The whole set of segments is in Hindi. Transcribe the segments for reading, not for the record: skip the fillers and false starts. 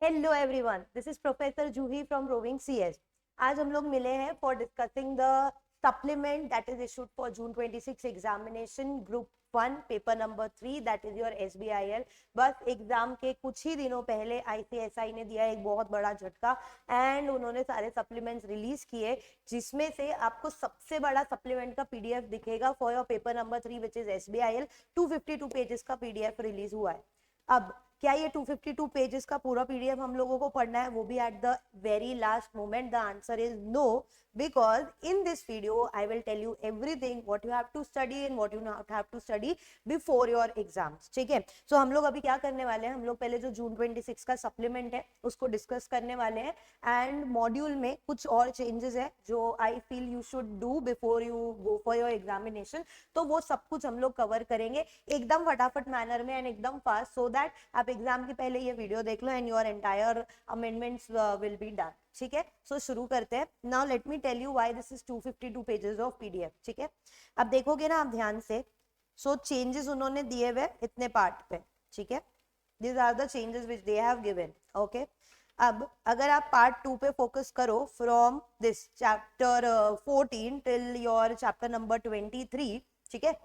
Hello everyone, this is professor Juhi from roving CS. आज हम लोग मिले हैं for discussing the supplement that is issued for June 26 examination group 1 paper number 3 that is your SBIL. बस एग्जाम के कुछ ही दिनों पहले आईसीएसआई ने दिया एक बहुत बड़ा झटका एंड उन्होंने सारे सप्लीमेंट्स रिलीज किए, जिसमें से आपको सबसे बड़ा सप्लीमेंट का पीडीएफ दिखेगा for your paper number 3 which is SBIL. 252 pages का पीडीएफ रिलीज हुआ है। अब क्या ये 252 पेजेस का पूरा पीडीएफ हम लोगों को पढ़ना है, वो भी at the very last moment? The answer is no, because in this video I will tell you everything what you have to study and what you not have to study before your exams। ठीक है, so हम लोग अभी क्या करने वाले हैं, हम लोग पहले जो जून 26 का सप्लीमेंट है उसको डिस्कस करने वाले हैं एंड मॉड्यूल में कुछ और चेंजेस है जो I feel you should do before you go for your examination. तो वो सब कुछ हम लोग कवर करेंगे एकदम फटाफट मैनर में एंड एकदम फास्ट, सो दैट आप एग्जाम के पहले ये वीडियो देख लो and your entire amendments will be done. ठीक है, सो शुरू करते हैं। Now let me tell you why this is 252 pages of PDF. ठीक है, अब देखोगे ना आप ध्यान से, सो चेंजेस उन्होंने दिए हुए इतने पार्ट पे। ठीक है, these are the changes which they have given। okay, अब अगर आप पार्ट 2 पे फोकस करो from this chapter 14 till your chapter number 23, ठीक है,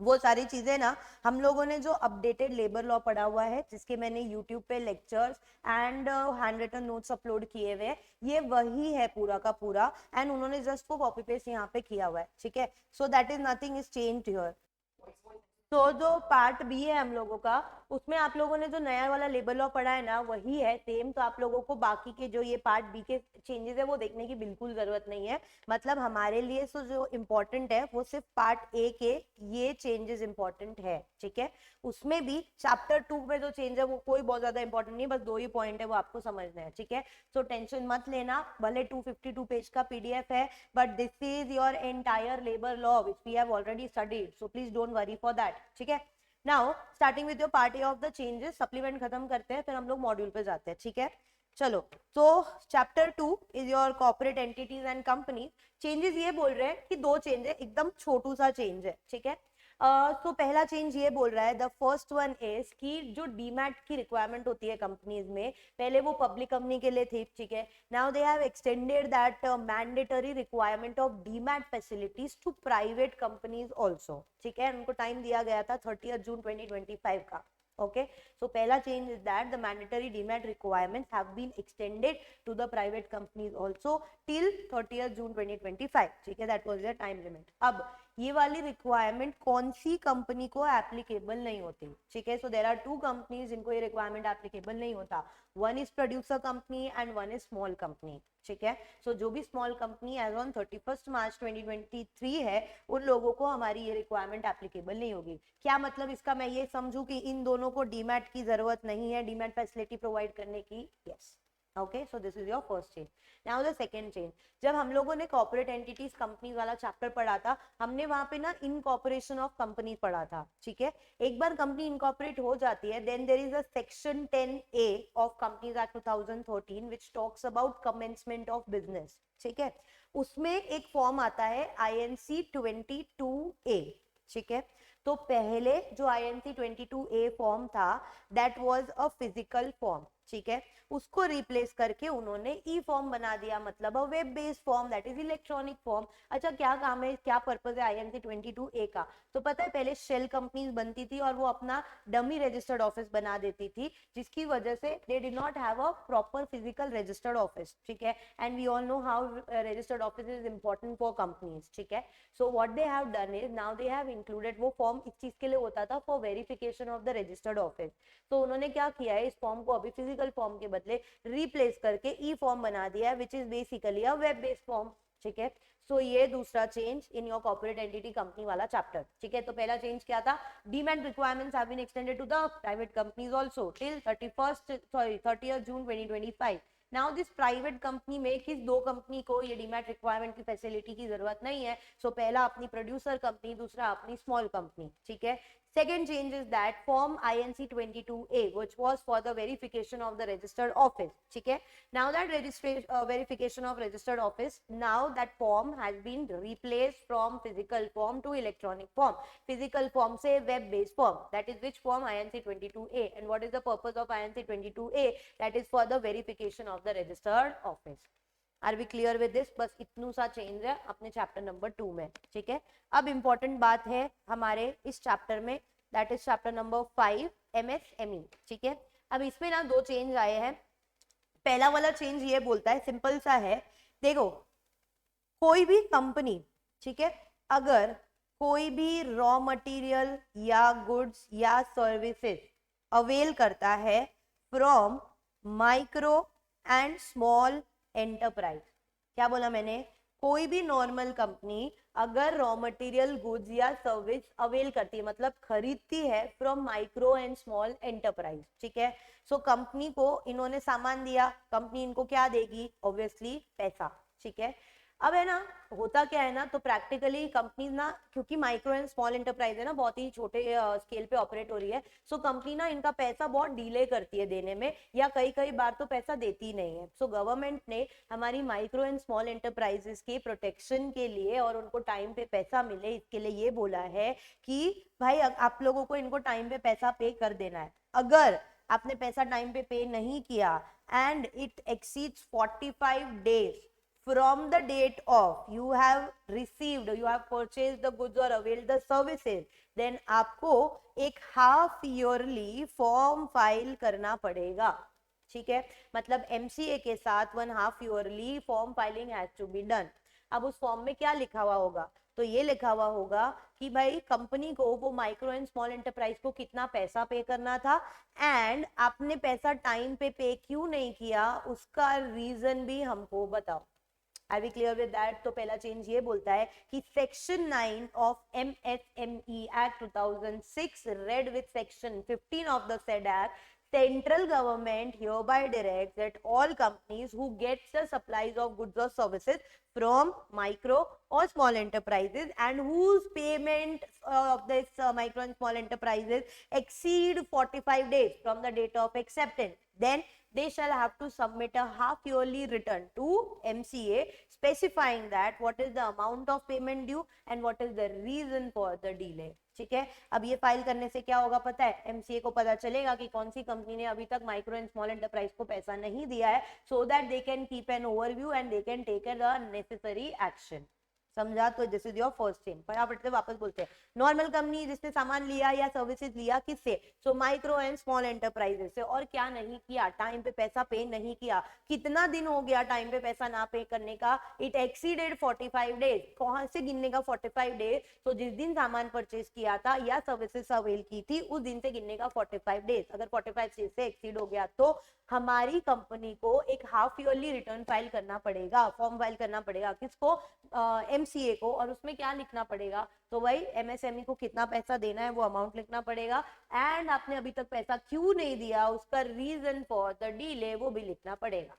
वो सारी चीजें ना हम लोगों ने जो अपडेटेड लेबर लॉ पढ़ा हुआ है, जिसके मैंने यूट्यूब पे lectures and hand written notes upload किए हुए हैं, ये वही है पूरा का पूरा एंड उन्होंने जस्ट वो कॉपी पेस्ट यहाँ पे किया हुआ है। ठीक है, so that is nothing is change here. तो जो पार्ट बी है हम लोगों का, उसमें आप लोगों ने जो नया वाला लेबर लॉ पढ़ा है ना वही है सेम। तो आप लोगों को बाकी के जो ये पार्ट बी के चेंजेस है वो देखने की बिल्कुल जरूरत नहीं है। मतलब हमारे लिए तो जो इम्पोर्टेंट है वो सिर्फ पार्ट ए के ये चेंजेस इम्पोर्टेंट है। ठीक है, उसमें भी चैप्टर 2 में जो चेंज है वो कोई बहुत ज्यादा इंपॉर्टेंट नहीं, बस 2 ही पॉइंट है वो आपको समझना है। ठीक है, सो टेंशन मत लेना, भले 252 पेज का पीडीएफ है but this is your entire labour law which we have already studied, so please don't worry for that. ठीक है, now starting with your part A of the changes, supplement खत्म करते हैं फिर हम लोग मॉड्यूल पे जाते हैं। ठीक है, चलो, तो chapter 2 is your corporate entities and company. Changes ये बोल रहे हैं कि 2 चेंज है, एकदम छोटू सा चेंज है। ठीक है, तो पहला चेंज ये बोल रहा है, द फर्स्ट वन इज कि जो डीमैट की रिक्वायरमेंट होती है कंपनीज में, पहले वो पब्लिक कंपनी के लिए थी। ठीक है, now they have extended that mandatory requirement of demat facilities to private companies also. ठीक है, उनको टाइम दिया गया था 30 जून 2025 का। okay, so pehla change is that the mandatory demat requirements have been extended to the private companies also till 30th June 2025। ठीक है, that was their time limit। अब ये वाली रिक्वायरमेंट कौन सी कंपनी को एप्लीकेबल नहीं होती? ठीक है, सो देयर आर 2 कंपनीज जिनको ये रिक्वायरमेंट एप्लीकेबल नहीं होता, one is producer company and one is small company. ठीक है, सो जो भी स्मॉल कंपनी एज ऑन 31 मार्च 2023 है, उन लोगों को हमारी ये रिक्वायरमेंट एप्लीकेबल नहीं होगी। क्या मतलब इसका? मैं ये समझू कि इन दोनों को डीमैट की जरूरत नहीं है डीमैट फैसिलिटी प्रोवाइड करने की? Yes. Okay, so this is your first change. Now the second change, जब हम लोगों ने कॉर्पोरेट एंटिटीज कंपनी वाला चैप्टर पढ़ा था, हमने वहां पे ना इनकॉर्पोरेशन ऑफ कंपनी पढ़ा था। ठीक है, एक बार कंपनी इनकॉर्पोरेट हो जाती है, then there is a section 10A of companies act 2013 which talks about commencement of business. ठीक है, उसमें एक फॉर्म आता है INC 22A। ठीक है, तो पहले जो INC 22A फॉर्म था that was a physical form. ठीक है, उसको रिप्लेस करके उन्होंने ई फॉर्म बना दिया, मतलब अ web based form that is electronic form. अच्छा, क्या काम है, क्या पर्पस है INC 22A का? तो पता है, पहले शेल कंपनीज बनती थी और वो अपना डमी रजिस्टर्ड ऑफिस बना देती थी, जिसकी वजह से they did not have a proper physical registered office. ठीक है, and we all know how registered office is important for companies. ठीक है, so what they have done is now they have included, वो फॉर्म इस चीज के लिए होता था for verification of the registered office. तो उन्होंने क्या किया है, इस फॉर्म को अभी फिजिकल फॉर्म के बदले रिप्लेस करके ई फॉर्म बना दिया है which is basically a web based form. ठीक है, सो ये दूसरा change in your corporate entity company वाला चैप्टर। ठीक है, तो पहला चेंज क्या था, demat requirements have been extended to the private companies also till 30th June 2025। Now this private company में किस 2 कंपनी को ये डीमैट रिक्वायरमेंट की फैसिलिटी की जरूरत नहीं है? सो पहला अपनी प्रोड्यूसर कंपनी, दूसरा अपनी स्मॉल कंपनी। ठीक है, Second change is that form INC 22A, which was for the verification of the registered office. ठीक है? Now that verification of registered office, now that form has been replaced from physical form to electronic form. Physical form से web based form. That is which form? INC 22A. And what is the purpose of INC 22A? That is for the verification of the registered office. Are we clear with this? बस इतनू सा चेंज है अपने चैप्टर नंबर 2 में. ठीक है, अब इंपॉर्टेंट बात है हमारे इस चैप्टर में, that is chapter number 5 MSME. ठीक है, अब इसमें ना 2 चेंज आए हैं. पहला वाला चेंज ये बोलता है, सिंपल सा है, देखो कोई भी कंपनी, ठीक है, अगर कोई भी रॉ मटेरियल या गुड्स या सर्विसेज अवेल करता है from micro and small enterprise. क्या बोला मैंने? कोई भी नॉर्मल कंपनी अगर रॉ मटेरियल गुड्स या सर्विस अवेल करती है, मतलब खरीदती है from micro and small enterprise. ठीक है, सो कंपनी को इन्होंने सामान दिया, कंपनी इनको क्या देगी? ऑब्वियसली पैसा. ठीक है, अब है ना, होता क्या है ना, तो प्रैक्टिकली कंपनी ना, क्योंकि माइक्रो एंड स्मॉल एंटरप्राइज है ना, बहुत ही छोटे स्केल पे ऑपरेट हो रही है, सो कंपनी ना इनका पैसा बहुत डिले करती है देने में, या कई कई बार तो पैसा देती ही नहीं है. सो गवर्नमेंट ने हमारी माइक्रो एंड स्मॉल एंटरप्राइजेस के प्रोटेक्शन के लिए और उनको टाइम पे पैसा मिले, इसके लिए ये बोला है कि भाई आप लोगों को इनको टाइम पे पैसा पे कर देना है. अगर आपने पैसा टाइम पे नहीं किया and it exceeds 45 days from the date of you have received, you have purchased the goods or availed the services, then आपको एक हाफ ईयरली फॉर्म फाइल करना पड़ेगा. ठीक है, मतलब MCA के साथ 1/2 yearly form filing has to be done. अब उस फॉर्म में क्या लिखा हुआ होगा? तो ये लिखा हुआ होगा कि भाई कंपनी को वो माइक्रो एंड स्मॉल एंटरप्राइज को कितना पैसा पे करना था, एंड आपने पैसा टाइम पे क्यों नहीं किया, उसका रीजन भी हमको बताओ. Are we clear with that? तो पहला चेंज ये बोलता है कि section 9 of MSME Act 2006 read with section 15 of the said act, central government hereby directs that all companies who get the supplies of goods or services from micro or small enterprises and whose payment of this micro and small enterprises exceed 45 days from the date of acceptance, then they shall have to submit a half yearly return to MCA specifying that what is the amount of payment due and what is the reason for the delay. ठीक है, अब ये फाइल करने से क्या होगा पता है? MCA को पता चलेगा कि कौन सी कंपनी ने अभी तक माइक्रो एंड स्मॉल एंटरप्राइज को पैसा नहीं दिया है, so that they can keep an overview and they can take the necessary action. समझा? तो this is your first thing. फटाफट से वापस बोलते हैं. नॉर्मल कंपनी जिसने सामान लिया या सर्विसेज लिया किससे? So micro and small enterprises से. और क्या नहीं किया? टाइम पे पैसा पे नहीं किया. कितना दिन हो गया टाइम पे पैसा ना पे करने का? It exceeded 45 days. कहां से गिनने का 45 डेज? तो जिस दिन सामान परचेज किया था या सर्विसेज अवेल की थी उस दिन से गिनने का 45 डेज. अगर 45 डेज से एक्सीड हो गया तो हमारी कंपनी को एक हाफ ईयरली रिटर्न फाइल करना पड़ेगा, फॉर्म फाइल करना पड़ेगा. किसको? MCA को. और उसमें क्या लिखना पड़ेगा? तो भाई MSME को कितना पैसा देना है वो अमाउंट लिखना पड़ेगा, एंड आपने अभी तक पैसा क्यों नहीं दिया उसका रीजन फॉर द डिले वो भी लिखना पड़ेगा.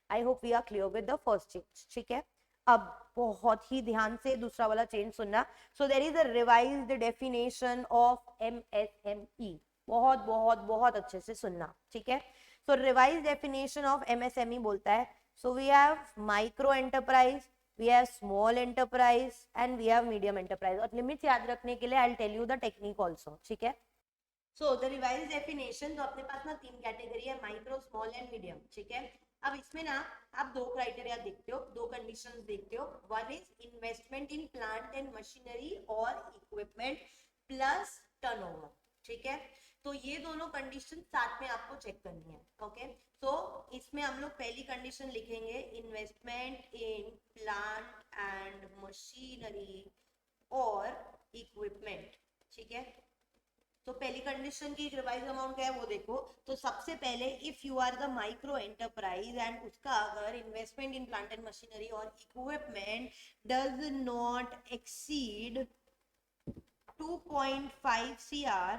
I hope we are clear with the first change. ठीक है, अब बहुत ही ध्यान से दूसरा वाला चेंज सुनना. So there is a revised definition of MSME. बहुत बहुत बहुत अच्छे से सुनना. ठीक है, so revised definition of MSME बोलता है, so we have micro enterprise, we have small enterprise and we have medium enterprise. और लिमिट्स याद रखने के लिए I'll tell you the technique also. ठीक है, so the revised definition, तो अपने पास ना 3 कैटेगरी है, माइक्रो, स्मॉल एंड मीडियम. ठीक है, अब इसमें ना आप 2 क्राइटेरिया देखते हो, 2 कंडीशंस देखते हो. One is investment in plant and machinery और इक्विपमेंट प्लस टर्नओवर. ठीक है, तो ये दोनों कंडीशन साथ में आपको चेक करनी है. ओके, तो इसमें हम लोग पहली कंडीशन लिखेंगे investment in plant and machinery और इक्विपमेंट. ठीक है, तो पहली कंडीशन की रिवाइज अमाउंट क्या है वो देखो. तो सबसे पहले if you are the micro enterprise and उसका अगर investment in plant and machinery और equipment does not exceed 2.5 CR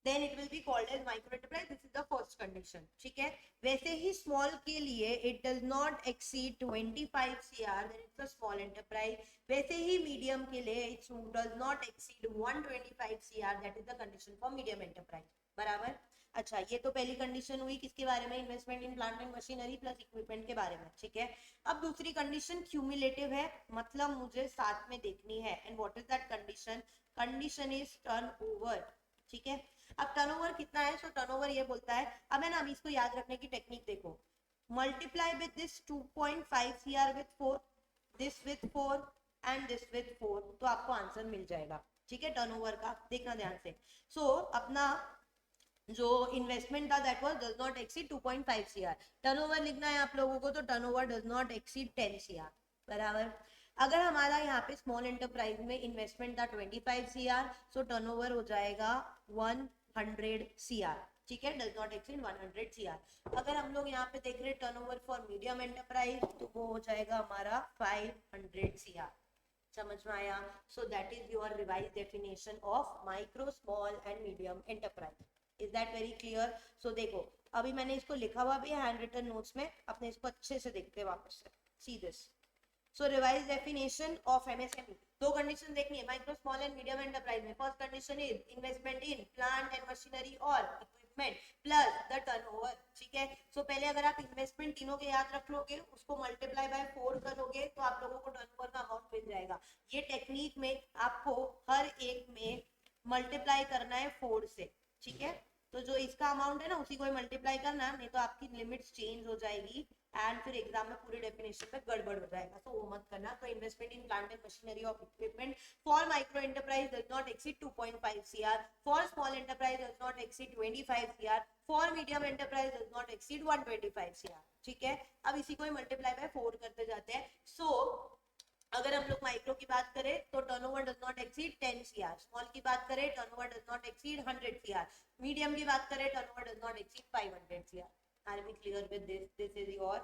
then it will be called as micro enterprise. This is the first condition. ठीक है, वैसे ही small के लिए it does not exceed 25 CR, then it's a small enterprise. वैसे ही medium के लिए it does not exceed 125 CR, that is the condition for medium enterprise. बराबर. अच्छा, ये तो पहली कंडीशन हुई किसके बारे में, investment in plant and machinery plus equipment के बारे में. ठीक है, अब दूसरी कंडीशन क्यूमुलेटिव है, मतलब मुझे साथ में देखनी है. And what is that condition? Condition is turnover. ठीक है, अब टर्नओवर कितना है, सो टर्नओवर ये बोलता है, अब है ना, अभी इसको याद रखने की टेक्निक देखो, multiply with this 2.5 CR with 4, this with 4 and this with 4, तो आपको आंसर मिल जाएगा. ठीक है, टर्नओवर का देखना ध्यान से. सो अपना जो इन्वेस्टमेंट था that was does not exceed 2.5 CR. Turnover लिखना है आप लोगों को, तो turnover does not exceed 10 CR. बराबर. अगर हमारा यहाँ पे स्मॉल एंटरप्राइज में इन्वेस्टमेंट था 25 CR, सो टर्नओवर हो जाएगा 100 CR. ठीक है, डज नॉट एक्सीड 100 CR. अगर हम लोग यहाँ पे देख रहे टर्नओवर फॉर मीडियम एंटरप्राइज, तो वो हो जाएगा हमारा 500 CR. समझ में आया? So that is your revise definition of micro, small and medium enterprise. Is that very clear? So देखो, अभी मैंने इसको लिखा हुआ भी है हैंड रिटन नोट्स में, अपने इसको अच्छे से देखते हैं वापस से. See this. So revise definition of MSME. दो कंडीशन देखनी है micro, small and medium enterprise में. First condition is investment in plant and machinery और इक्विपमेंट प्लस द टर्नओवर. ठीक है, सो पहले अगर आप इन्वेस्टमेंट तीनों के याद रख लोगे, उसको मल्टीप्लाई बाय 4 करोगे, तो आप लोगों को टर्नओवर का अमाउंट मिल जाएगा. ये टेक्निक में आपको हर एक में मल्टीप्लाई करना है 4 से. ठीक है, तो जो इसका अमाउंट है ना, उसी को ही मल्टीप्लाई करना है, नहीं तो आपकी लिमिट्स चेंज हो जाएगी एंड फिर एग्जाम में पूरी डेफिनेशन में गड़बड़ हो जाएगा. तो वो मत करना. तो investment in plant and machinery of equipment for micro enterprise does not exceed 2.5 CR, for small enterprise does not exceed 25 CR, for medium enterprise does not exceed 125 CR. ठीक है, अब इसी को ही मल्टीप्लाई बाय 4 करते जाते हैं. सो अगर हम लोग माइक्रो की बात करें तो turnover does not exceed 10 CR, small की बात करें turnover does not exceed 100 CR, medium की बात करें turnover does not exceed 500 CR. Are we clear with this? This is your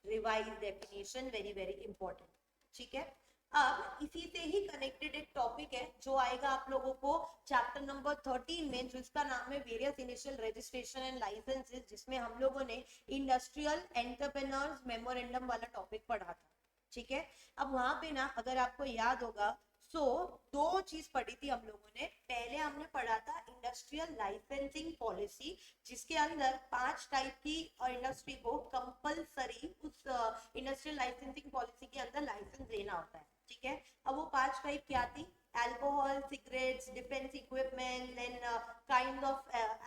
revised definition, very very important. ठीक है, अब इसी से ही कनेक्टेड एक टॉपिक है जो आएगा आप लोगों को चैप्टर नंबर 13 में, जिसका नाम है various initial registration and licences, जिसमें हम लोगों ने इंडस्ट्रियल एंटरप्रेन्योर्स मेमोरेंडम वाला टॉपिक पढ़ा था. ठीक है, अब वहां पे ना अगर आपको याद होगा, सो दो चीज पढ़ी थी हम लोगों ने. पहले हमने पढ़ा था इंडस्ट्रियल लाइसेंसिंग पॉलिसी, जिसके अंदर 5 टाइप की इंडस्ट्री को कंपलसरी उस इंडस्ट्रियल लाइसेंसिंग पॉलिसी के अंदर लाइसेंस लेना होता है. ठीक है, अब वो 5 टाइप क्या थी? alcohol, cigarettes, defense equipment, then kind of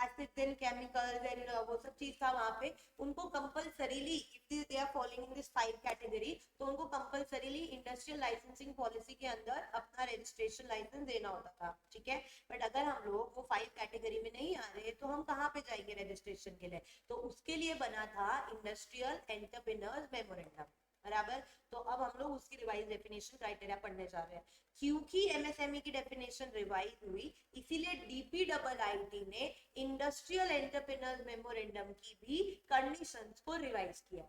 acids and chemicals and वो सब चीज था वहाँ पे. उनको compulsorily if they are falling in this 5 category, तो उनको कंपलसरीली इंडस्ट्रियल लाइसेंसिंग पॉलिसी के अंदर अपना रजिस्ट्रेशन लाइसेंस देना होता था. ठीक है, बट अगर हम लोग वो 5 कैटेगरी में नहीं आ रहे, तो हम कहाँ पे जाएंगे रजिस्ट्रेशन के लिए? तो उसके लिए बना था इंडस्ट्रियल एंटरप्रेन्योर्स मेमोरेंडम. बराबर. तो अब हम लोग उसकी रिवाइज डेफिनेशन क्राइटेरिया पढ़ने जा रहे हैं. क्योंकि एमएसएमई की डेफिनेशन रिवाइज हुई, इसीलिए डीपीडब्ल्यूआईटी ने इंडस्ट्रियल एंटरप्रेन्योर्स मेमोरेंडम की भी कंडीशंस को रिवाइज किया.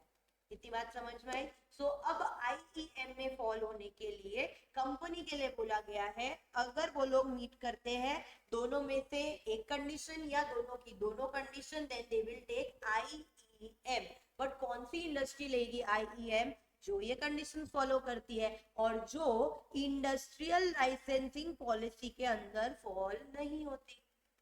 इतनी बात समझ में आई? सो अब आईईएम में फॉल होने के लिए कंपनी के लिए बोला गया है, अगर वो लोग मीट करते हैं दोनों में से एक कंडीशन या दोनों की दोनों condition, then they will take IEM. But कौन सी इंडस्ट्री लेगी आईईएम? जो ये कंडीशन फॉलो करती है और जो इंडस्ट्रियल लाइसेंसिंग पॉलिसी के अंदर फॉल नहीं होती.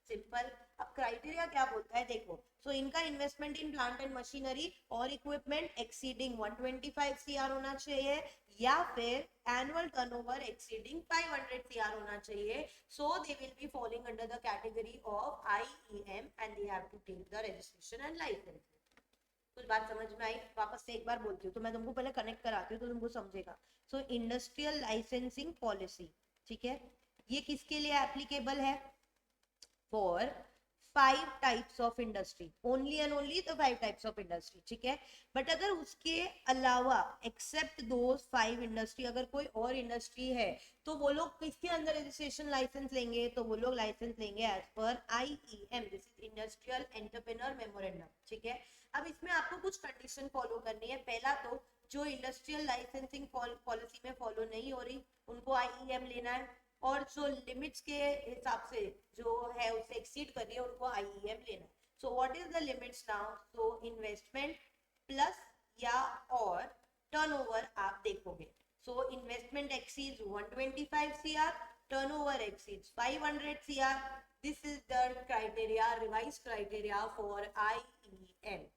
सिंपल. अब क्राइटेरिया क्या बोलता है देखो. सो इनका investment in plant and machinery और इक्विपमेंट एक्सीडिंग 125 CR होना चाहिए, या फिर एनुअल टर्नओवर एक्सीडिंग 500 CR होना चाहिए. So they will be following under the category of IEM and they have to take the registration and licence. कुछ बात समझ में आई? वापस से एक बार बोलती हूँ, तो मैं तुमको पहले कनेक्ट कराती हूँ तो तुमको समझेगा. सो इंडस्ट्रियल लाइसेंसिंग पॉलिसी, ठीक है, ये किसके लिए एप्लीकेबल है? For 5 types of industry, only and only the 5 types of industry. ठीक है, बट अगर उसके अलावा एक्सेप्ट दोस 5 इंडस्ट्री अगर कोई और इंडस्ट्री है, तो वो लोग किसके अंदर रजिस्ट्रेशन लाइसेंस लेंगे? तो वो लोग लाइसेंस लेंगे as per IEM, this is industrial entrepreneur memorandum. ठीक है, अब इसमें आपको कुछ कंडीशन फॉलो करनी है. पहला तो जो इंडस्ट्रियल लाइसेंसिंग पॉलिसी में फॉलो नहीं हो रही, उनको आईईएम लेना है. और जो लिमिट्स के हिसाब से जो है उससे एक्सीड कर रही है उनको आईईएम लेना है। So what is the limits now? So investment plus या और टर्नओवर आप देखोगे। So investment exceeds 125 CR, turnover exceeds 500 CR. This is the criteria, revised criteria for IEM.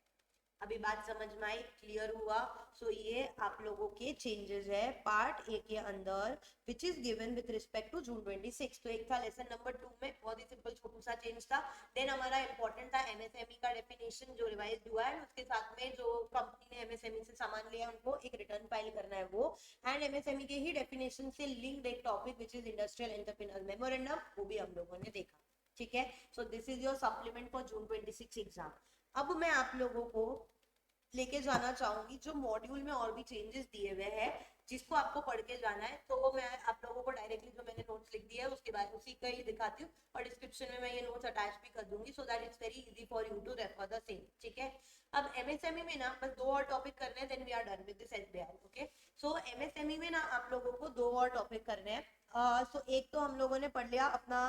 अभी बात समझ में आई, क्लियर हुआ? सो ये आप लोगों के चेंजेस है पार्ट ए के अंदर which is given with respect to June 26। तो एक था लेसन नंबर 2 में बहुत ही सिंपल छोटू सा चेंज था। देन हमारा इंपॉर्टेंट था एमएसएमई का डेफिनेशन जो रिवाइज हुआ है, उसके साथ में जो कंपनी ने एमएसएमई से सामान लिया उनको एक रिटर्न फाइल करना है वो, एंड एमएसएमई के ही डेफिनेशन से लिंक्ड एक topic which is industrial entrepreneur memorandum, वो भी हम लोगों ने देखा। ठीक है, so this is your supplement for June 26 exam. अब मैं आप लोगों को लेके जाना चाहूंगी जो मॉड्यूल में और भी चेंजेस दिए हुए हैं जिसको आपको पढ़ के जाना है। तो मैं आप लोगों को डायरेक्टली जो मैंने नोट्स लिख दिए है उसके बाद उसी का ही दिखाती हूँ और डिस्क्रिप्शन में मैं ये नोट्स अटैच भी कर दूंगी so that it's very easy for you to refer the same. ठीक है, अब एमएसएमई में ना बस 2 और टॉपिक करने हैं, then we are done with this SBI. Okay, so MSME में ना आप लोगों को 2 और टॉपिक करने हैं। सो एक तो हम लोगों ने पढ़ लिया अपना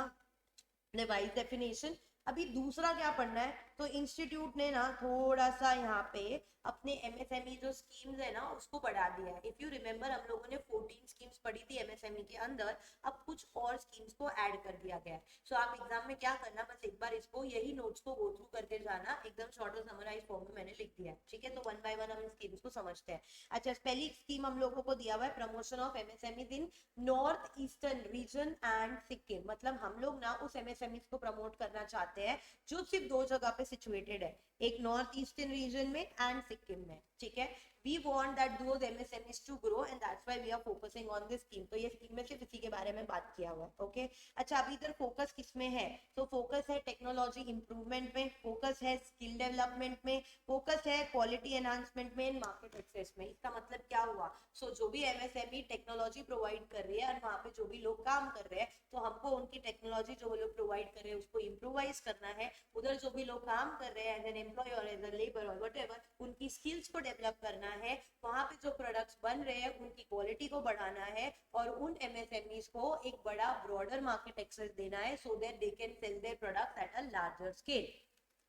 रिवाइज डेफिनेशन, अभी दूसरा क्या पढ़ना है? तो इंस्टीट्यूट ने ना थोड़ा सा यहाँ पे अपने एमएसएमई जो स्कीम्स है ना उसको बढ़ा दिया है। इफ यू रिमेम्बर हम लोगों ने 14 स्कीम्स पढ़ी थी एमएसएमई के अंदर, अब कुछ और स्कीम्स को ऐड कर दिया गया है। सो आप एग्जाम में क्या करना, बस एक बार इसको यही नोट्स को गो थ्रू करके जाना, एकदम शॉर्ट और समराइज फॉर्म में मैंने लिख दिया है। ठीक है, तो 1 बाय 1 हम स्कीम्स को समझते हैं। अच्छा, पहली स्कीम हम लोगों को दिया हुआ है promotion of MSME in north eastern region and Sikkim. मतलब हम लोग ना उस एमएसएमई को प्रमोट करना चाहते हैं जो सिर्फ 2 जगह पे सिचुएटेड है, एक नॉर्थ ईस्टर्न रीजन में एंड सिक्किम में। ठीक है, we want that those MSMEs to grow and that's why we are focusing on this scheme। तो ये स्कीम में सिर्फ इसी के बारे में बात किया हुआ है। ओके, अच्छा अभी इधर फोकस किस में है? तो फोकस है टेक्नोलॉजी इंप्रूवमेंट में, फोकस है स्किल डेवलपमेंट में, फोकस है क्वालिटी एनहांसमेंट में, मार्केट एक्सेस में। इसका मतलब क्या हुआ? सो जो भी एमएसएमई टेक्नोलॉजी प्रोवाइड कर रही है और वहाँ पे जो भी लोग काम कर रहे हैं तो हमको उनकी टेक्नोलॉजी जो वो लोग प्रोवाइड कर रहे हैं उसको इम्प्रोवाइज करना है। उधर जो भी लोग काम कर रहे हैं एज एन एम्प्लॉय और एज अ लेबर और व्हाटएवर, उनकी स्किल्स को डेवलप करना है, वहां पे जो प्रोडक्ट्स बन रहे हैं उनकी क्वालिटी को बढ़ाना है और उन एमएसएमईज को एक बड़ा ब्रॉडर मार्केट एक्सेस देना है so that they can sell their products at a larger scale.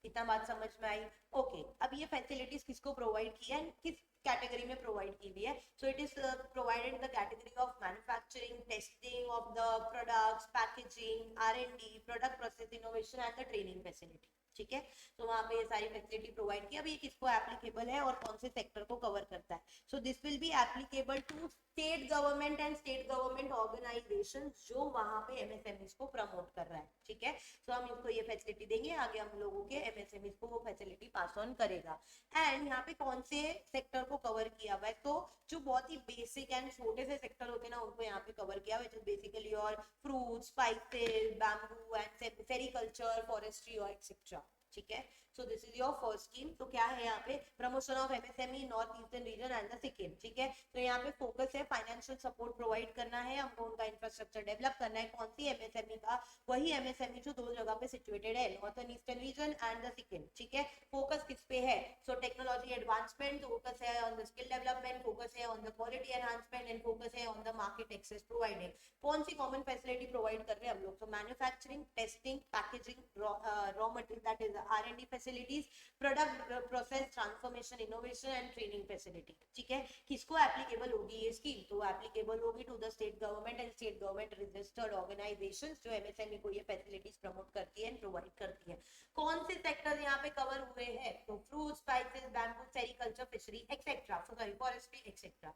इतना बात समझ में आई? ओके, अब ये फैसिलिटीज किसको प्रोवाइड की है, किस कैटेगरी में प्रोवाइड की हुई है? So it is provided in the category of manufacturing, testing of the products, packaging, R&D, product process innovation and the training facility. ठीक है, तो वहां पे ये सारी फैसिलिटी प्रोवाइड की। अब ये किसको एप्लीकेबल है और कौन से सेक्टर को कवर करता है? So this will be applicable to state government and state government organisation जो वहां पे एमएसएमईज को प्रमोट कर रहा है। ठीक है, तो हम इसको ये फैसिलिटी देंगे, आगे हम लोगों के एमएसएमईज को वो फैसिलिटी पास ऑन करेगा। एंड यहाँ पे कौन से सेक्टर को कवर किया हुआ है? तो जो बहुत ही बेसिक एंड छोटे से सेक्टर होते हैं ना उनको यहाँ पे कवर किया हुआ है, बेसिकली और fruits, spices, bamboo and sericulture, forestry और एक्सेट्रा। ठीक है, so this is your first scheme. तो क्या है यहाँ पे? Promotion of MSME north eastern region and the Sikkim. ठीक है, तो यहाँ पे फोकस है फाइनेंशियल सपोर्ट प्रोवाइड करना है, हमको उनका इंफ्रास्ट्रक्चर डेवलप करना है। कौन सी एमएसएमई का? वही एमएसएमई जो 2 जगह पे सिचुएटेड है, northern eastern region and the Sikkim. ठीक है, फोकस किस पे है? सो टेक्नोलॉजी एडवांसमेंट, फोकस है on the skill development, focus है on the quality enhancement and focus है on the market access provided. कौन सी कॉमन फैसिलिटी प्रोवाइड कर रहे हैं हम लोग? तो manufacturing, testing, packaging, raw material that is R&D facilities, product process transformation, innovation and training facility. ठीक है, किसको एप्लीकेबल होगी ये स्कीम? तो एप्लीकेबल होगी to the state government and state government registered organisations जो एमएसएमई को ये फैसिलिटीज प्रमोट करती है एंड प्रोवाइड करती है। कौन से सेक्टर यहाँ पे कवर हुए हैं? तो fruits, spices, bamboo, sericulture, fishery etcetera, sorry forestry etcetera.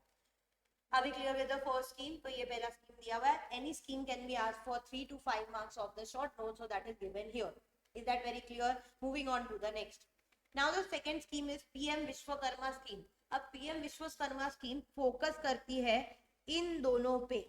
अभी clear with the first scheme? तो ये पहला स्कीम दिया हुआ है। Any scheme can be asked for 3 to 5 marks of the short note, so that is given here. Is that very clear? Moving on to the next. Now the second scheme is PM Vishwakarma scheme. अब PM विश्वकर्मा scheme फोकस करती है इन दोनों पे,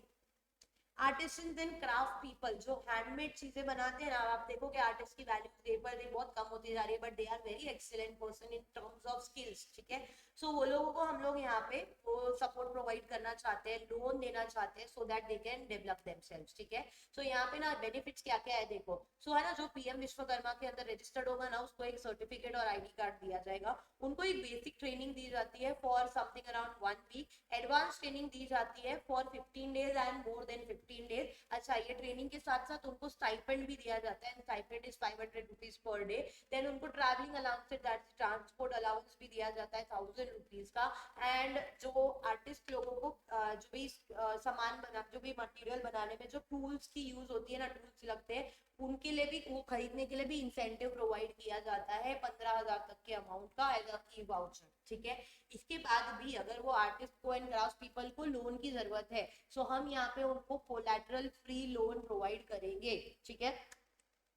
आर्टिस्टन्स एंड क्राफ्ट पीपल जो हैंडमेड चीजें बनाते हैं ना। आप देखो कि आर्टिस्ट की वैल्यू डे पर डे बहुत कम होती जा रही है, but they are very excellent person in terms of skills. ठीक है, सो वो लोगों को हम लोग यहाँ पे वो सपोर्ट प्रोवाइड करना चाहते हैं, लोन देना चाहते हैं सो that they can develop themselves. ठीक है, सो यहाँ पे ना बेनिफिट्स क्या क्या है देखो। सो है ना, जो पीएम विश्वकर्मा के अंदर रजिस्टर्ड होगा ना उसको एक सर्टिफिकेट और आईडी कार्ड दिया जाएगा, उनको एक बेसिक ट्रेनिंग दी जाती है for something around 1 week, advance training दी जाती है for 15 days and more than 15 days. अच्छा, ये ट्रेनिंग के साथ साथ उनको स्टाइपेंड भी दिया जाता है, stipend is 500 rupees per day. Then उनको ट्रैवलिंग अलाउंस, ट्रांसपोर्ट अलाउंस भी दिया जाता है 1000 रुपीज का। एंड जो आर्टिस्ट लोगों को जो भी सामान बना, जो भी मटेरियल बनाने में जो टूल्स की यूज होती है ना, टूल्स लगते हैं, उनके लिए भी, वो खरीदने के लिए भी इंसेंटिव प्रोवाइड किया जाता है 15,000 तक के अमाउंट का एज अ की वाउचर। ठीक है, इसके बाद भी अगर वो आर्टिस्ट को एंड क्राफ्ट पीपल को लोन की जरूरत है, सो हम यहाँ पे उनको कोलैटरल फ्री लोन प्रोवाइड करेंगे। ठीक है,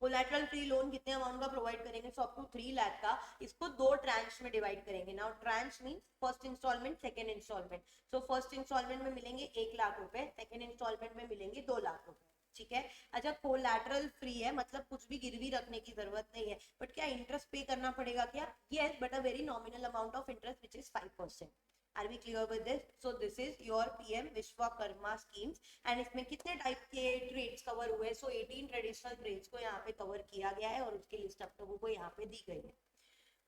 कोलैटरल फ्री लोन कितने अमाउंट का प्रोवाइड करेंगे? सो अप टू 3 लाख का। इसको 2 ट्रांच में डिवाइड करेंगे। Now tranche means first instalment, second instalment. So first instalment में मिलेंगे 1 लाख रुपए, सेकंड इंस्टॉलमेंट में मिलेंगे 2 लाख रुपए। ठीक है, अच्छा कोलैटरल फ्री है मतलब कुछ भी गिरवी रखने की जरूरत नहीं है, बट क्या इंटरेस्ट पे करना पड़ेगा क्या? Yes, but a very nominal amount of interest which is 5%। Are we clear with this? So this is your PM Vishwakarma schemes and इसमें कितने टाइप के ट्रेड्स कवर हुए? सो 18 ट्रेडिशनल ट्रेड्स को यहाँ पे कवर किया गया है और उसकी लिस्ट आप लोगों को यहाँ पे दी गई है।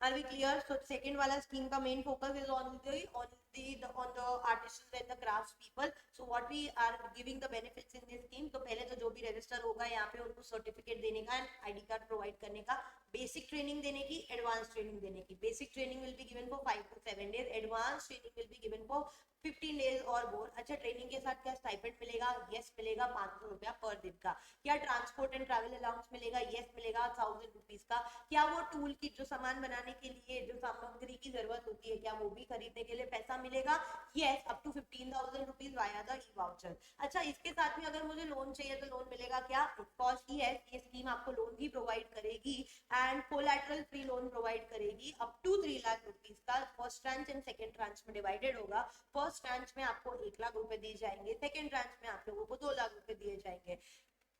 Are we clear? So second वाला scheme का main focus is on the artisans and the crafts people. So what we are giving the benefits in this scheme, तो पहले तो जो भी रजिस्टर होगा यहाँ पे उनको सर्टिफिकेट देने का एंड आईडी कार्ड प्रोवाइड करने का, बेसिक ट्रेनिंग देने की, एडवांस ट्रेनिंग देने की। Basic training will be given for 5 to 7 days, advance training will be given for 15 days और मोर। अच्छा, ट्रेनिंग के साथ क्या स्टाइपेंड मिलेगा? यस मिलेगा, 500 रुपया पर दिन का। क्या ट्रांसपोर्ट एंड ट्रैवल अलाउंस मिलेगा? यस मिलेगा, 1000 रुपीज का। क्या वो टूल की जो सामान बनाने के लिए जो सामग्री की जरूरत होती है, क्या वो भी खरीदने के लिए पैसा मिलेगा? Yes, up to 15,000 rupees via the e voucher. अच्छा, इसके साथ में अगर मुझे लोन चाहिए तो लोन मिलेगा क्या? ऑफकोर्स यस, ये स्कीम आपको लोन भी प्रोवाइड करेगी and collateral free loan provide करेगी अप टू 3 लाख रुपीज का। First tranche and second tranche में डिवाइडेड होगा। फर्स्ट ट्रांच में आपको 1 लाख रुपए दिए जाएंगे, सेकंड ट्रांच में आप लोगों को 2 लाख रुपए दिए जाएंगे।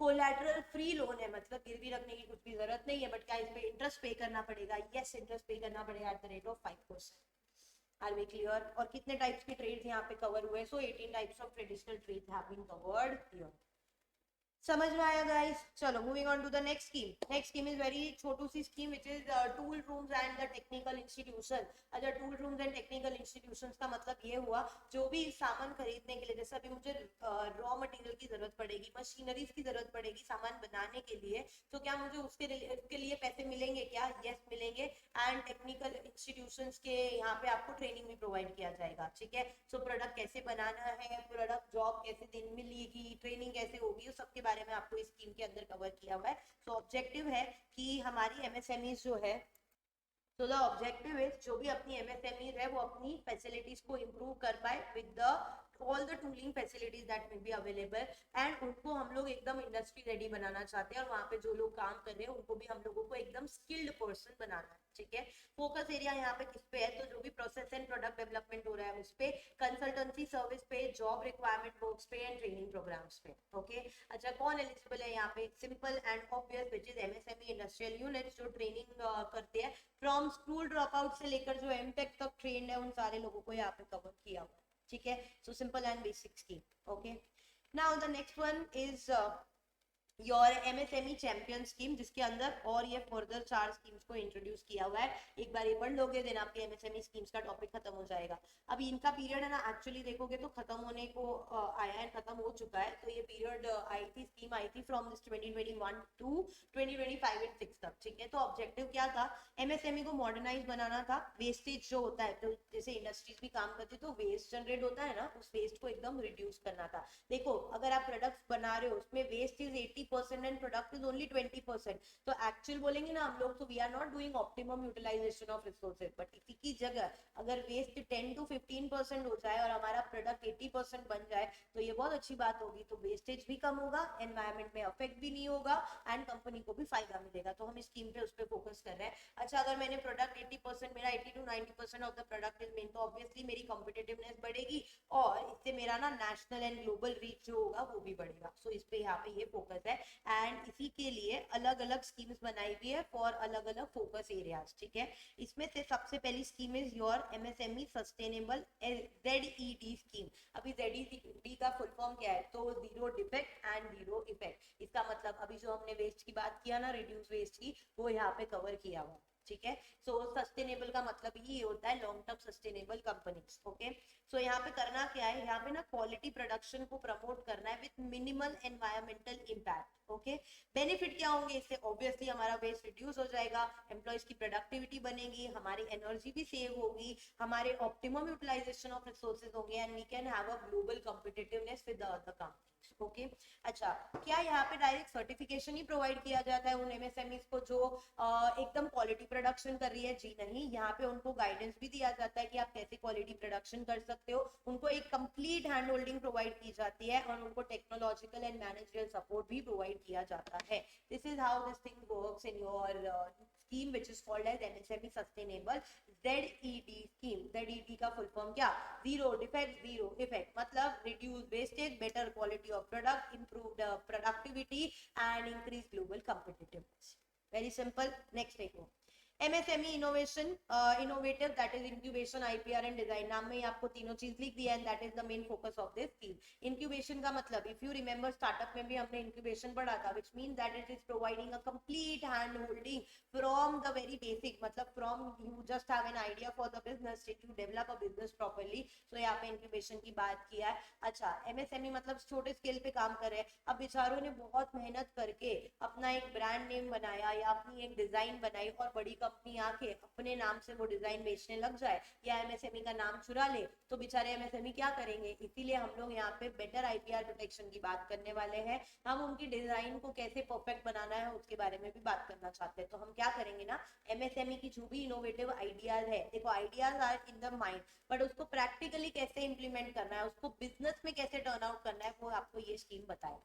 कोलैटरल फ्री लोन है मतलब गिरवी रखने की कुछ भी जरूरत नहीं है, बट क्या इस पे इंटरेस्ट पे करना पड़ेगा? यस, इंटरेस्ट पे करना पड़ेगा at the rate of 5%। Are we clear? और कितने टाइप्स के ट्रेड्स यहाँ पे कवर हुए? सो 18 types of traditional trades have been covered here. समझ में आया गाइस? चलो moving on to the next scheme. Next scheme is very छोटू सी scheme which is tool rooms and the technical institution. अच्छा, tool rooms and technical institutions का मतलब ये हुआ जो भी सामान खरीदने के लिए, जैसे अभी मुझे रॉ मटेरियल की जरूरत पड़ेगी, मशीनरीज की जरूरत पड़ेगी सामान बनाने के लिए, तो क्या मुझे उसके लिए पैसे मिलेंगे क्या? यस मिलेंगे। एंड टेक्निकल इंस्टीट्यूशंस के यहाँ पे आपको ट्रेनिंग भी प्रोवाइड किया जाएगा। ठीक है, सो प्रोडक्ट कैसे बनाना है, प्रोडक्ट जॉब कैसे दिन मिलेगी, ट्रेनिंग कैसे होगी, उस सब के बारे में आपको इस स्कीम के अंदर कवर किया हुआ है। सो ऑब्जेक्टिव है कि हमारी एमएसएमईज जो है, तो द ऑब्जेक्टिव इज जो भी अपनी एमएसएमईज है वो अपनी फैसिलिटीज को इम्प्रूव कर पाए with the all the tooling facilities that may be available and उनको हम लोग एकदम इंडस्ट्री रेडी बनाना चाहते हैं और वहाँ पे जो लोग काम कर रहे हैं उनको भी हम लोगों को एकदम स्किल्ड पर्सन बनाना है। ठीक है, फोकस एरिया यहाँ पे किस पे है? तो जो भी प्रोसेस एंड प्रोडक्ट डेवलपमेंट हो रहा है उस पे, कंसल्टेंसी सर्विस पे, जॉब रिक्वायरमेंट वर्क्स पे एंड ट्रेनिंग प्रोग्राम्स पे। ओके, अच्छा कौन एलिजिबल है यहाँ पे? Simple and obvious which is MSME industrial units जो ट्रेनिंग करते हैं फ्रॉम स्कूल ड्रॉप आउट से लेकर जो एमटेक तक ट्रेंड है, उन सारे लोगों को यहाँ पे कवर किया हुआ है। ठीक है, so simple and basic scheme. Okay, now the next one is your MSME champion scheme, जिसके अंदर और ये फर्दर 4 स्कीम्स को इंट्रोड्यूस किया हुआ है। एक बार ये पढ़ लोगे देन आपके एमएसएमई स्कीम्स का टॉपिक खत्म हो जाएगा। अभी इनका पीरियड है ना, एक्चुअली देखोगे तो खत्म होने को आया है, खत्म हो चुका है। तो ये पीरियड आई थी, स्कीम आई थी फ्रॉम दिस 2021 टू 2025 एंड 6 तक। ठीक है, तो ऑब्जेक्टिव क्या था? एमएसएमई को मॉडर्नाइज बनाना था। वेस्टेज जो होता है, तो जैसे इंडस्ट्रीज भी काम करती है तो वेस्ट जनरेट होता है ना, उस वेस्ट को एकदम रिड्यूस करना था। देखो अगर आप प्रोडक्ट्स बना रहे हो उसमें waste is 80% and product is only 20%, तो एक्चुअल बोलेंगे ना हम लोग तो we are not doing optimum utilisation of resources. But इसी की जगह अगर वेस्ट 10 to 15% हो जाए और हमारा प्रोडक्ट 80% बन जाए तो ये बहुत अच्छी बात होगी। तो वेस्टेज भी कम होगा, एनवायरमेंट में अफेक्ट भी नहीं होगा एंड कंपनी को भी फायदा मिलेगा। तो हम इस स्कीम पे उस पर फोकस कर रहे हैं। अच्छा, अगर मैंने प्रोडक्ट 80%, मेरा 80 to 90% of the product is main, तो ऑब्वियसली मेरी कॉम्पिटिटिवनेस बढ़ेगी और इससे मेरा ना नेशनल एंड ग्लोबल रीच जो होगा वो भी बढ़ेगा। सो इस पे यहाँ पे ये फोकस है एंड इसी के लिए अलग अलग स्कीम्स बनाई हुई है फॉर अलग अलग फोकस एरियाज। ठीक है, इसमें से सबसे पहली scheme is your MSME sustainable ZED scheme. अभी ZED का फुल फॉर्म क्या है? तो zero defect and zero effect. इसका मतलब अभी जो हमने वेस्ट की बात किया ना, रिड्यूस वेस्ट की, वो यहाँ पे कवर किया हुआ। ठीक है। सो सस्टेनेबल का मतलब ये होता है long term sustainable companies. Okay, so यहाँ पे करना क्या है, यहाँ पे ना क्वालिटी प्रोडक्शन को प्रमोट करना है with minimal environmental impact. Okay, benefit क्या होंगे इससे, ऑब्वियसली हमारा वेस्ट रिड्यूस हो जाएगा, एम्प्लॉयज की प्रोडक्टिविटी बनेगी, हमारी एनर्जी भी सेव होगी, हमारे ऑप्टिमम यूटिलाइजेशन ऑफ रिसोर्सेज होंगे and we can have a global competitiveness with the other companies. Okay, अच्छा, क्या यहाँ पे डायरेक्ट सर्टिफिकेशन ही प्रोवाइड किया जाता है उन एमएसएमईज को जो एकदम क्वालिटी प्रोडक्शन कर रही है? जी नहीं, यहाँ पे उनको गाइडेंस भी दिया जाता है कि आप कैसे क्वालिटी प्रोडक्शन कर सकते हो, उनको एक कंप्लीट हैंड होल्डिंग प्रोवाइड की जाती है और उनको टेक्नोलॉजिकल एंड मैनेजरियल सपोर्ट भी प्रोवाइड किया जाता है। This is how this thing works in your scheme which is called as MSME Sustainable ZED scheme। ZED का फुल फॉर्म क्या? जीरो डिफेक्ट जीरो इफेक्ट, मतलब reduce wastage, better quality of product, improved productivity and increase global competitiveness. Very simple. Next देखो, MSME innovation, innovative, that is incubation, IPR and design. नाम में ही आपको तीनों चीज लिख दिया है, that is the main focus of this scheme. Incubation का मतलब, इफ यू रिमेंबर स्टार्टअप में भी हमने इंक्यूबेशन पढ़ा था, which means that it is providing a complete hand holding from the very basic, मतलब from you just have an idea for the business till you develop a business properly. So यहाँ पे इंक्यूबेशन की बात किया है। अच्छा, MSME मतलब छोटे स्केल पे काम कर रहे हैं। अब बेचारों ने बहुत मेहनत करके अपना एक ब्रांड नेम बनाया या अपनी एक डिजाइन बनाई और बड़ी कंपनी आके अपने नाम से वो डिजाइन बेचने लग जाए या MSME का नाम चुरा ले, तो बेचारे MSME क्या करेंगे? इसीलिए हम लोग यहाँ पे बेटर IPR प्रोटेक्शन की बात करने वाले हैं। हम उनकी डिजाइन को कैसे परफेक्ट बनाना है उसके बारे में भी बात करना चाहते हैं। तो हम क्या करेंगे ना, MSME की जो भी इनोवेटिव आइडियाज है, देखो ideas are in the mind, but उसको प्रैक्टिकली कैसे इंप्लीमेंट करना है, उसको बिजनेस में कैसे टर्न आउट करना है, वो आपको ये स्कीम बताएगा।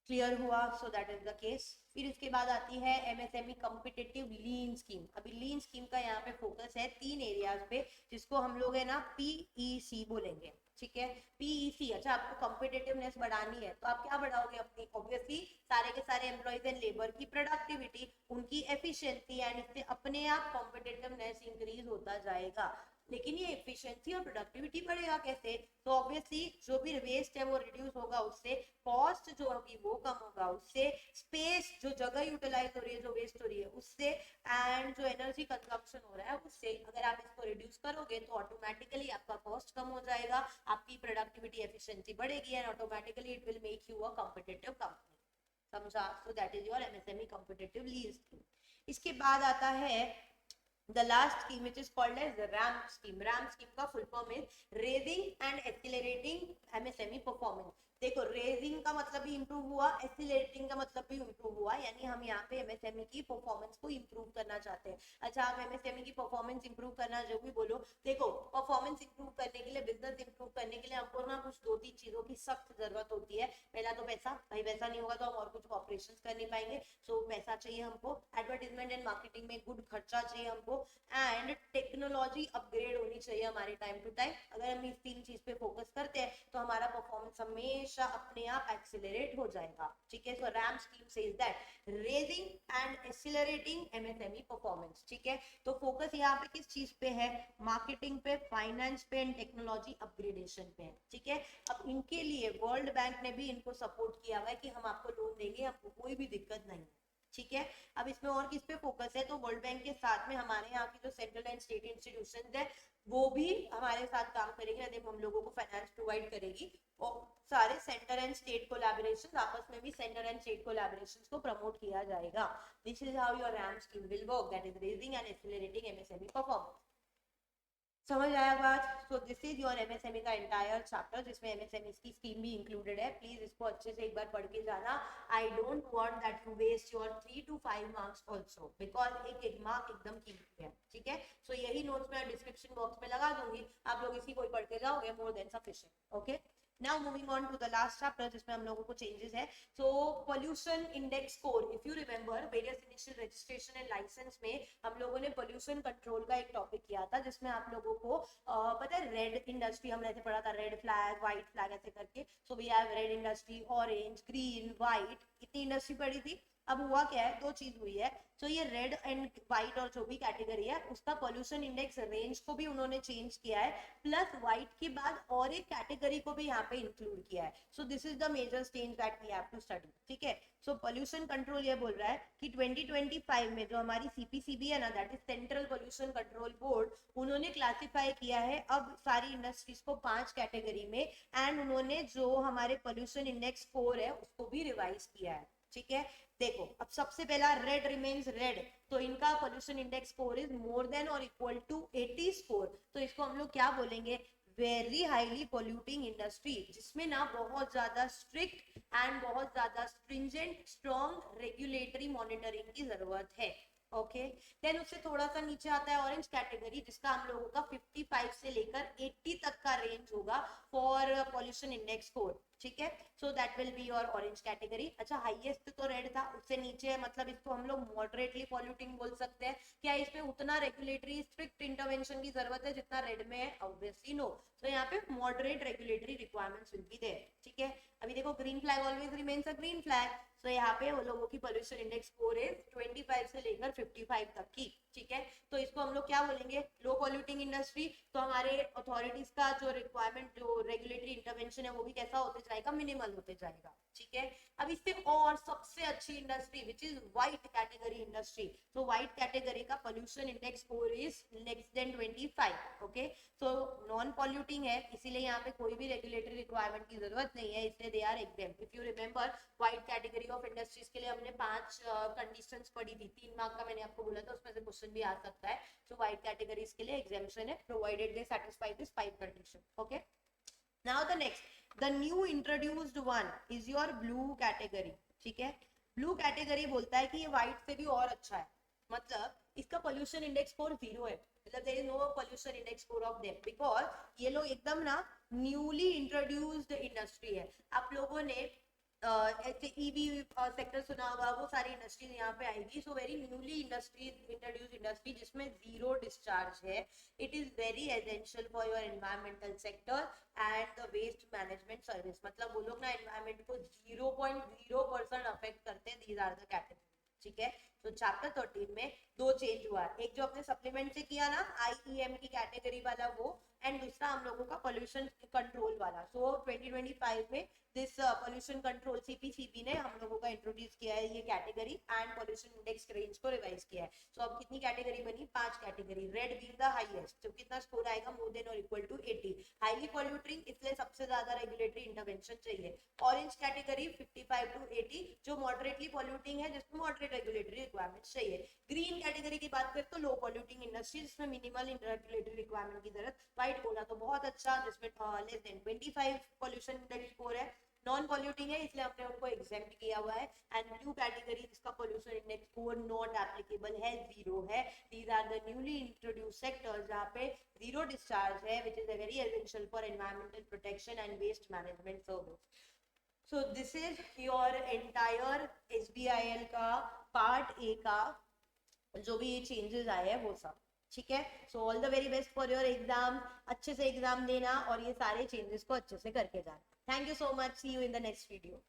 क्लियर हुआ? सो दैट इज द केस। फिर इसके बाद आती है MSME कॉम्पिटिटिव लीन स्कीम। अभी लीन स्कीम का यहाँ पे फोकस है 3 एरियाज पे, जिसको हम लोग है ना PEC बोलेंगे। ठीक है, PEC। अच्छा, आपको कॉम्पिटिटिवनेस बढ़ानी है तो आप क्या बढ़ाओगे? अपनी ऑब्वियसली सारे के सारे एम्प्लॉयज एंड लेबर की प्रोडक्टिविटी, उनकी एफिशिएंसी, एंड इससे अपने आप कॉम्पिटिटिवनेस इंक्रीज होता जाएगा। लेकिन ये एफिशिएंसी और प्रोडक्टिविटी बढ़ेगा कैसे? तो ऑब्वियसली जो भी वेस्ट है वो रिड्यूस होगा, उससे कॉस्ट जो होगी वो कम होगा, उससे स्पेस, जो जगह यूटिलाइज हो रही है, जो वेस्ट हो रही है उससे, एंड जो एनर्जी कंजम्पशन हो रहा है उससे। अगर आप इसको रिड्यूस करोगे तो ऑटोमेटिकली आपका कॉस्ट कम हो जाएगा, आपकी प्रोडक्टिविटी एफिशिएंसी बढ़ेगी and automatically it will make you a competitive company. समझा? So that is your MSME competitive lead scheme. इसके बाद आता है the last scheme which is called as the RAM scheme। RAM scheme का full form is raising and accelerating MSME performance। देखो, रेजिंग का मतलब भी इंप्रूव हुआ, एक्सीलरेटिंग का मतलब भी इंप्रूव हुआ, यानी हम यहाँ पे MSME की परफॉर्मेंस को इंप्रूव करना चाहते हैं। अच्छा, आप MSME की परफॉर्मेंस इंप्रूव करना जो भी बोलो, देखो परफॉर्मेंस इंप्रूव करने के लिए, बिजनेस इंप्रूव करने के लिए हमको ना कुछ 2-3 चीजों की सख्त जरूरत होती है। पहला तो पैसा, भाई पैसा नहीं होगा तो हम और कुछ ऑपरेशन कर नहीं पाएंगे। सो पैसा चाहिए हमको, एडवर्टीजमेंट एंड मार्केटिंग में गुड खर्चा चाहिए हमको, एंड टेक्नोलॉजी अपग्रेड होनी चाहिए हमारे टाइम टू टाइम। अगर हम इस 3 चीज पे फोकस करते हैं तो हमारा परफॉर्मेंस हमेशा अपने आप एक्सीलरेट हो जाएगा। ठीक है, so RAMP scheme says that raising and accelerating MSME performance. ठीक है, तो फोकस यहाँ पे किस चीज पे है? मार्केटिंग पे, फाइनेंस पे एंड टेक्नोलॉजी अपग्रेडेशन पे है। ठीक है, अब इनके लिए वर्ल्ड बैंक ने भी इनको सपोर्ट किया हुआ है कि हम आपको लोन देंगे, आपको कोई भी दिक्कत नहीं। ठीक है, अब इसमें और किस पे फोकस है? तो वर्ल्ड बैंक के साथ में हमारे यहाँ की जो सेंट्रल एंड स्टेट इंस्टीट्यूशंस है वो भी हमारे साथ काम करेंगे, यदि हम लोगों को फाइनेंस प्रोवाइड करेगी, और सारे सेंटर एंड स्टेट कोलैबोरेशन, आपस में भी सेंटर एंड स्टेट कोलैबोरेशंस को प्रमोट किया जाएगा। This is how your RAM scheme will work, that is raising and accelerating MSME performance. समझ आया बात? So this is your MSME का एंटायर चैप्टर, जिसमें MSME की स्कीम भी इंक्लूडेड है। प्लीज इसको अच्छे से एक बार पढ़ के जाना। I don't want that you waste your 3 to 5 marks also, because एक मार्क एकदम कीमती है। ठीक है, सो यही नोट्स मैं डिस्क्रिप्शन बॉक्स में लगा दूंगी, आप लोग इसी को पढ़ के जाओगे, more than sufficient. Okay, now moving on to the last chapter जिसमें हम लोगों को changes है। so pollution index score, if you remember various initial registration and license में हम लोगों ने pollution control का एक टॉपिक किया था, जिसमें आप लोगों को पता है रेड इंडस्ट्री हमने ऐसे पढ़ा था, रेड फ्लैग व्हाइट फ्लैग ऐसे करके। so we have red industry, orange, green, white, इतनी इंडस्ट्री पढ़ी थी। अब हुआ क्या है, दो चीज हुई है। तो ये रेड एंड व्हाइट और जो भी कैटेगरी है उसका पोल्यूशन इंडेक्स रेंज को भी उन्होंने चेंज किया है, प्लस व्हाइट के बाद और एक कैटेगरी को भी यहाँ पे इंक्लूड किया है। So this is the major change that we have to study, ठीक है। सो पोल्यूशन कंट्रोल ये बोल रहा है कि 2025 में जो हमारी सीपीसीबी है ना, that is central pollution control board, उन्होंने क्लासिफाई किया है अब सारी इंडस्ट्रीज को 5 कैटेगरी में, एंड उन्होंने जो हमारे पोल्यूशन इंडेक्स स्कोर है उसको भी रिवाइज किया है, ठीक है। देखो अब सबसे पहला रेड रिमेन्स रेड, तो इनका pollution index score is more than और इक्वल टू 80 स्कोर, तो इसको हम लोग क्या बोलेंगे, वेरी हाईली पोल्यूटिंग इंडस्ट्री, जिसमें ना बहुत ज्यादा स्ट्रिक्ट एंड बहुत ज्यादा स्ट्रिंजेंट स्ट्रॉन्ग रेगुलेटरी मॉनिटरिंग की जरूरत है। ओके, देन उससे थोड़ा सा नीचे आता है ऑरेंज कैटेगरी, जिसका हम लोगों का 55 से लेकर 80 तक का रेंज होगा फॉर पोल्यूशन इंडेक्स स्कोर, ठीक है। So that will be your orange category. अच्छा, हाईएस्ट तो रेड था, उससे नीचे है, मतलब इसको हम लोग मॉडरेटली पॉल्यूटिंग बोल सकते हैं। क्या इसमें उतना रेगुलेटरी स्ट्रिक्ट इंटरवेंशन की जरूरत है जितना रेड में है? Obviously no. तो यहाँ पे moderate regulatory requirements will be there, ठीक है। अभी देखो green flag always remains a green flag, तो यहाँ पे वो लोगों की पोल्यूशन इंडेक्स स्कोर है 25 से लेकर 55 तक की, ठीक है। तो इसको हम लोग क्या बोलेंगे, लो पॉल्यूटिंग इंडस्ट्री। तो हमारे अथॉरिटीज का जो रिक्वायरमेंट, जो रेगुलेटरी इंटरवेंशन है वो भी कैसा होते जाएगा, मिनिमल होते जाएगा, ठीक है। अब इससे और सबसे अच्छी industry which is white category industry, तो व्हाइट कैटेगरी का pollution index score is less than 25, okay. तो नॉन पॉल्यूटिंग है, इसीलिए यहाँ पे कोई भी रेगुलेटरी रिक्वायरमेंट की जरूरत नहीं है, इसलिए they are exempt. If you remember, white category of industries के लिए हमने 5 कंडीशंस पढ़ी थी, 3 मार्क का मैंने आपको बोला था, उसमें से क्वेश्चन भी आ सकता है। तो व्हाइट कैटेगरीज के लिए एग्जाम्पशन है, provided they satisfy this 5 condition, okay. Now the next, the new introduced one is your blue category, ठीक है। ब्लू कैटेगरी बोलता है कि ये व्हाइट से भी और अच्छा है, मतलब इसका पोल्यूशन इंडेक्स स्कोर 0 है, मतलब there is no pollution index score of them, because ये लोग एकदम ना न्यूली इंट्रोड्यूस्ड इंडस्ट्री है। आप लोगों ने ऐसे ईवी सेक्टर सुना होगा, वो सारी इंडस्ट्रीज यहाँ पे आएगी। So very newly industries introduce industry जिसमें 0 डिस्चार्ज है, it is very essential for your environmental sector and the waste management service, मतलब वो लोग ना एनवायरमेंट को 0.0% अफेक्ट करते हैं। दीज आर द कैटेगरी, ठीक है। तो चैप्टर 13 में 2 चेंज हुआ, एक जो अपने सप्लीमेंट से किया ना आईईएम की कैटेगरी वाला वो, एंड दूसरा हम लोगों का पोल्यूशन कंट्रोल वाला। सो 2025 में दिस पोल्यूशन कंट्रोल सीपीसीबी ने हम लोगों का इंट्रोड्यूस किया है ये category, and pollution index range को रिवाइज किया है। सो अब कितनी कैटेगरी बनी, 5 category, red being the highest, तो कितना स्कोर आएगा, मोर देन और इक्वल टू 80, हाईली पॉल्यूटिंग, इसलिए सबसे ज्यादा रेगुलेटरी इंटरवेंशन चाहिए। ऑरेंज कैटेगरी 55 टू 80, जो मॉडरेटली पॉल्यूटिंग है, जिसमें मॉडरेट रेगुलेटरी रिक्वायरमेंट्स चाहिए। ग्रीन कैटेगरी की बात करें तो लो पॉल्यूटिंग इंडस्ट्री, जिसमें मिनिमल रेगुलेटरी रिक्वायरमेंट की जरूरत। व्हाइट बोला तो बहुत अच्छा, जिसमें less than 25 pollution index score है, नॉन पॉल्यूटिंग है, इसलिए हमने उनको एग्जेम्प्ट किया हुआ है। एंड ब्लू कैटेगरी जिसका pollution index score not applicable है, 0 है। These are the newly introduce sectors जहाँ पे 0 डिस्चार्ज है, which is a very essential for environmental protection and waste management service. So this is your entire SBIL का पार्ट ए का जो भी चेंजेस आए हैं वो सब, ठीक है। So all the very best for your exam, अच्छे से एग्जाम देना और ये सारे चेंजेस को अच्छे से करके जाना। Thank you so much, see you in the next video.